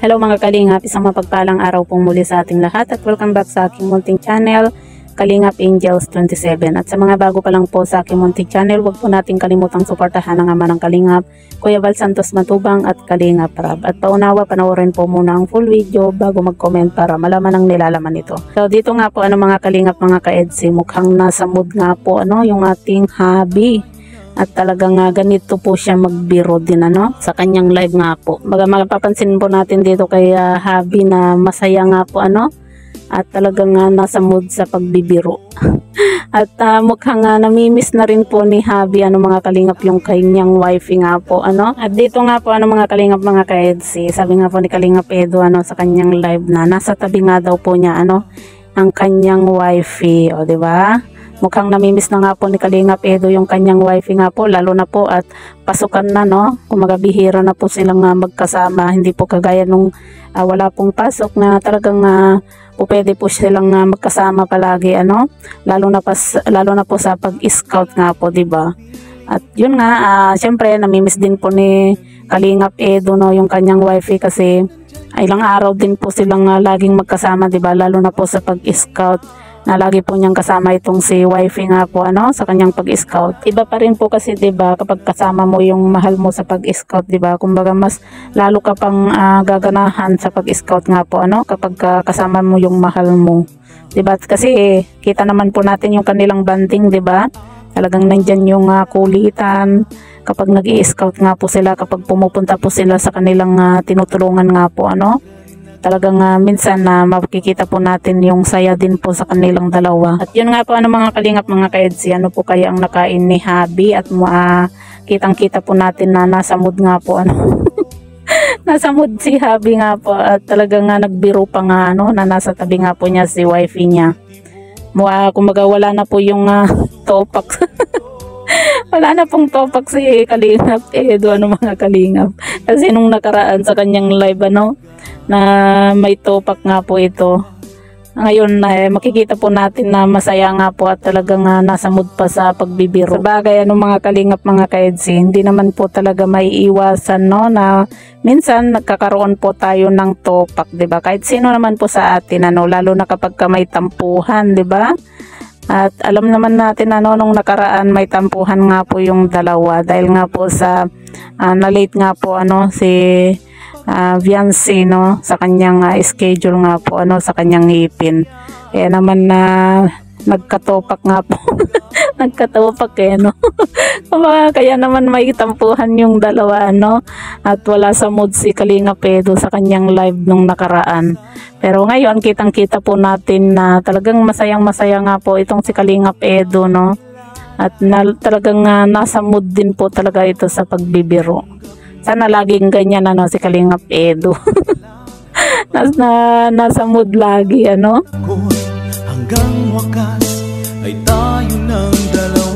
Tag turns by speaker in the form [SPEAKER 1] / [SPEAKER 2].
[SPEAKER 1] Hello mga Kalingap, isang mapagpalang araw pong muli sa ating lahat at welcome back sa aking munting channel, Kalingap Angels 27. At sa mga bago pa lang po sa aking munting channel, huwag po natin kalimutang suportahan ang ama ng Kalingap, Kuya Val Santos Matubang at Kalingap Rab. At paunawa, panoorin po muna ang full video bago mag-comment para malaman ang nilalaman nito. So dito nga po mga Kalingap, mga ka-EDC, mukhang nasa mood nga po yung ating hubby. At talagang ganito po siya magbiro din sa kanyang live nga po. Mapapansin po natin dito kay hubby na masaya nga po at talagang nasa mood sa pagbibiro. At mukhang namimiss na rin po ni hubby mga Kalingap yung kanyang wifey nga po At dito nga po mga Kalingap, mga ka-EDC, sabi nga po ni Kalingap Edo sa kanyang live na nasa tabi nga daw po niya ang kanyang wifey, o di ba? Mukhang namimiss na nga po ni Kalingap Edo yung kanyang wifey nga po, lalo na po at pasukan na kumaga bihira na po silang magkasama, hindi po kagaya nung wala pong pasok na talagang pwede po silang magkasama palagi lalo na po sa pag-scout nga po, di ba? At yun nga, syempre namimiss din po ni Kalingap Edo yung kanyang wifey kasi ilang araw din po silang laging magkasama, di ba? Lalo na po sa pag-scout na lagi po niyang kasama itong si wifey nga po sa kanyang pag-scout. Iba pa rin po kasi, 'di ba, kapag kasama mo yung mahal mo sa pag-scout, 'di ba? Kumbaga mas lalo ka pang gaganahan sa pag-scout nga po kapag kasama mo yung mahal mo. 'Di ba? Kasi kita naman po natin yung kanilang banding, 'di ba? Talagang nandiyan yung kulitan kapag nag-i-scout nga po sila, kapag pumupunta po sila sa kanilang tinutulungan nga po talagang minsan makikita po natin yung saya din po sa kanilang dalawa. At yun nga po mga Kalingap, mga ka-EDC, ano po kaya ang nakain ni hubby at kitang-kita po natin na nasa mood nga po nasa mood si hubby nga po at talagang nagbiro pa nga na nasa tabi nga po niya si wifey niya. Kumbaga wala na po yung topak. Wala na pong topak si Kalingap Edo mga Kalingap. Kasi nung nakaraan sa kanyang live na may topak nga po ito. Ngayon makikita po natin na masaya nga po at talagang nasa mood pa sa pagbibiro. Sa bagay mga Kalingap, mga ka-EDC, hindi naman po talaga may iwasan na minsan nagkakaroon po tayo ng topak, 'di ba? Kahit sino naman po sa atin lalo na kapag may tampuhan, 'di ba? At alam naman natin nung nakaraan may tampuhan nga po yung dalawa dahil nga po sa na-late nga po si Viancy sa kanyang schedule nga po sa kanyang ngipin. Kaya naman nagkatopak nga po. Nagkatopak kaya naman may tampuhan yung dalawa at wala sa mood si Kalingap Edo sa kanyang live nung nakaraan. Pero ngayon kitang-kita po natin na talagang masayang-masaya nga po itong si Kalingap Edo at talagang nasa mood din po talaga ito sa pagbibiro. Sana laging ganyan si Kalingap Edo. nasa mood lagi
[SPEAKER 2] Hanggang wakas ay tayo ng dalawa.